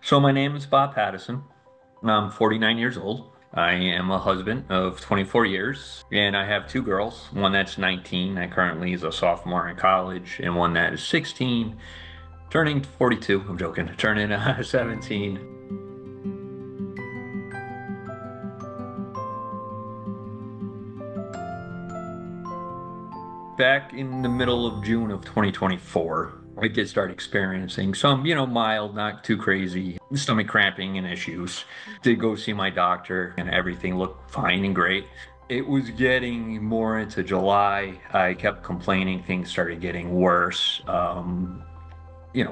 So my name is Bob Patterson. I'm 49 years old. I am a husband of 24 years, and I have two girls, one that's 19, that currently is a sophomore in college, and one that is 16, turning 42. I'm joking, turning 17. Back in the middle of June of 2024, I did start experiencing some, mild, not too crazy stomach cramping and issues. Did go see my doctor and everything looked fine and great. It was getting more into July. I kept complaining things started getting worse.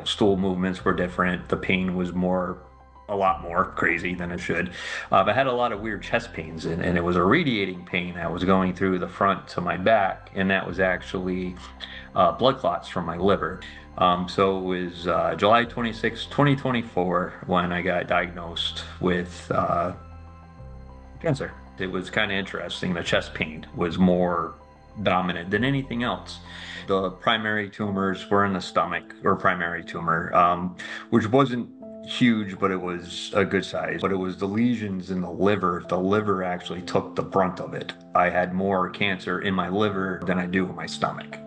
Stool movements were different. The pain was a lot more crazy than it should. I had a lot of weird chest pains, and it was a radiating pain that was going through the front to my back, and that was actually blood clots from my liver. So it was July 26, 2024, when I got diagnosed with cancer. It was kind of interesting. The chest pain was more dominant than anything else. The primary tumors were in the stomach, or primary tumor, which wasn't huge, but it was a good size. But it was the lesions in the liver. The liver actually took the brunt of it. I had more cancer in my liver than I do in my stomach.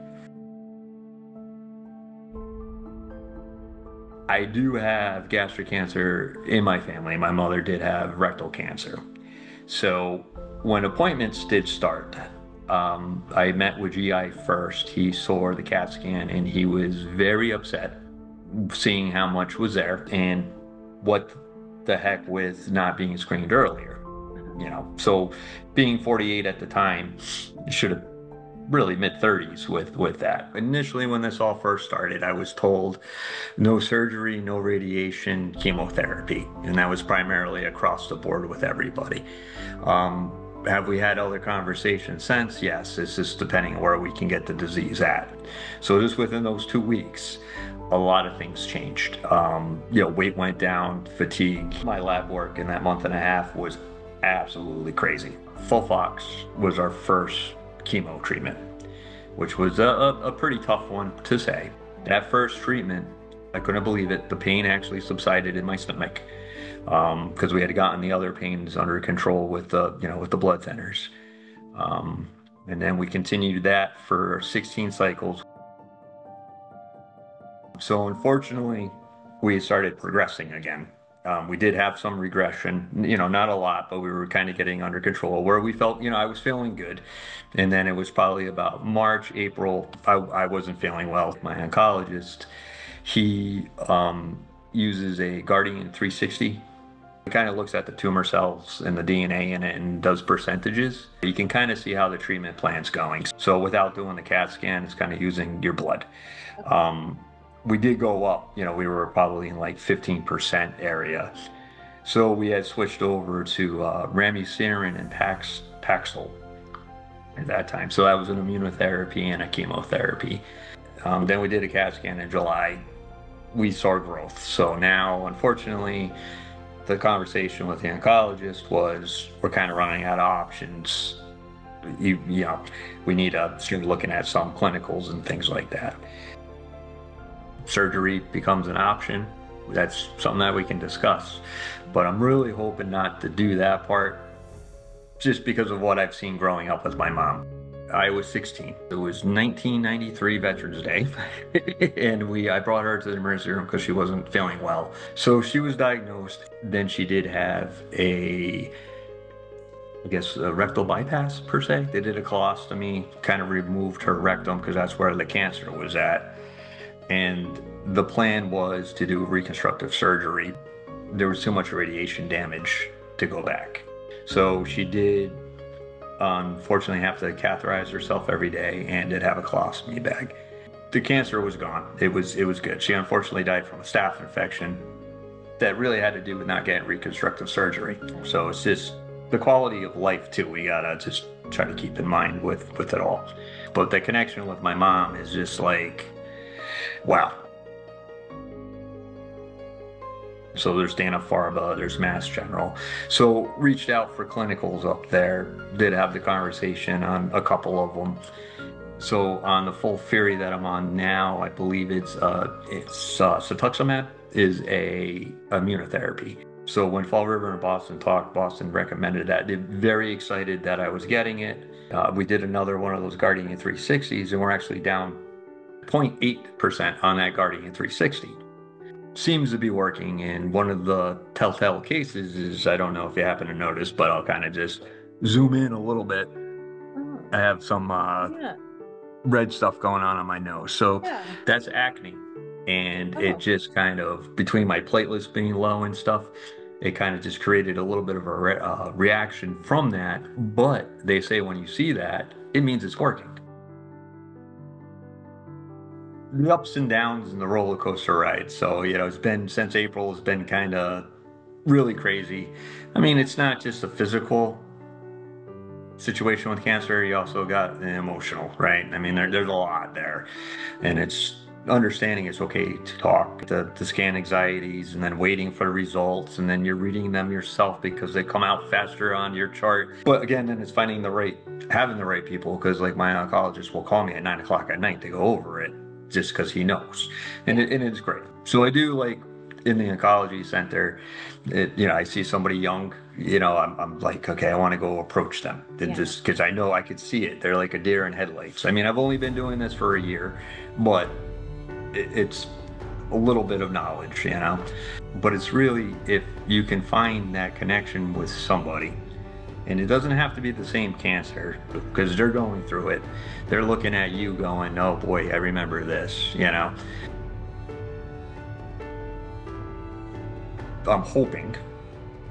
I do have gastric cancer in my family. My mother did have rectal cancer. So when appointments did start, I met with GI first. He saw the CAT scan and he was very upset seeing how much was there and what the heck with not being screened earlier. So being 48 at the time, should have really mid 30s with that. Initially, when this all first started, I was told no surgery, no radiation, chemotherapy, and that was primarily across the board with everybody. Have we had other conversations since? Yes, it's just depending on where we can get the disease at. So just within those 2 weeks, a lot of things changed. Weight went down, fatigue. My lab work in that month and a half was absolutely crazy. FOLFOX was our first chemo treatment, which was a pretty tough one to say. That first treatment, I couldn't believe it. The pain actually subsided in my stomach because we had gotten the other pains under control with the blood thinners. And then we continued that for 16 cycles. So unfortunately, we started progressing again. We did have some regression, not a lot, but we were kind of getting under control where we felt, I was feeling good. And then it was probably about March, April, I wasn't feeling well. My oncologist, he uses a Guardian 360. It kind of looks at the tumor cells and the DNA in it and does percentages. You can kind of see how the treatment plan's going. So without doing the CAT scan, it's kind of using your blood. We did go up, we were probably in like 15% area. So we had switched over to ramucirumab and Paxil at that time. So that was an immunotherapy and a chemotherapy. Then we did a CAT scan in July. We saw growth. So now, unfortunately, the conversation with the oncologist was, we're kind of running out of options. We need to start looking at some clinicals and things like that. Surgery becomes an option. That's something that we can discuss. But I'm really hoping not to do that part just because of what I've seen growing up with my mom. I was 16. It was 1993 Veterans Day, and I brought her to the emergency room because she wasn't feeling well. So she was diagnosed. Then she did have a rectal bypass per se. They did a colostomy, kind of removed her rectum because that's where the cancer was at. And the plan was to do reconstructive surgery. There was too much radiation damage to go back. So she did, unfortunately, have to catheterize herself every day and did have a colostomy bag. The cancer was gone. It was good. She unfortunately died from a staph infection that really had to do with not getting reconstructive surgery. So it's just the quality of life too. We gotta just try to keep in mind with it all. But the connection with my mom is just like, wow. So there's Dana-Farber, there's Mass General. So reached out for clinicals up there, did have the conversation on a couple of them. So on the full theory that I'm on now, I believe it's cetuximab is a immunotherapy. So when Fall River and Boston talked, Boston recommended that. They're very excited that I was getting it. We did another one of those Guardian 360s, and we're actually down 0.8% on that Guardian 360. Seems to be working, and one of the telltale cases is, I don't know if you happen to notice, but I'll kind of just zoom in a little bit. I have some Yeah. red stuff going on my nose. So Yeah. that's acne. And it Oh, just kind of, between my platelets being low and stuff, it kind of just created a little bit of a reaction from that. But they say when you see that, it means it's working. The ups and downs and the roller coaster ride. So, it's been since April, it's been kind of really crazy. I mean, it's not just a physical situation with cancer, you also got the emotional, right? I mean, there's a lot there. And it's understanding it's okay to talk, to scan anxieties, and then waiting for the results, and then you're reading them yourself because they come out faster on your chart. But again, then it's finding having the right people, because like my oncologist will call me at 9 o'clock at night to go over it just because he knows. And, yeah. and it's great. So I do like in the oncology center, I see somebody young, I'm like, okay, I want to go approach them, and Yeah. just because I know I could see it. They're like a deer in headlights. I mean, I've only been doing this for a year, but it's a little bit of knowledge, but it's really, if you can find that connection with somebody, and it doesn't have to be the same cancer, because they're going through it. They're looking at you going, oh boy, I remember this. I'm hoping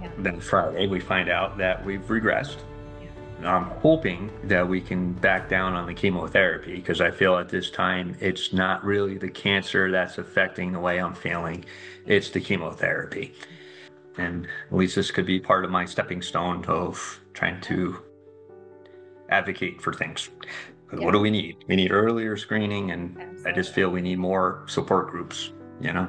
Yeah. that Friday we find out that we've regressed. Yeah. I'm hoping that we can back down on the chemotherapy, because I feel at this time it's not really the cancer that's affecting the way I'm feeling. It's the chemotherapy. And at least this could be part of my stepping stone of trying Yeah. to advocate for things. Because what Yeah. do we need? We need earlier screening, and I just Absolutely. feel we need more support groups, you know?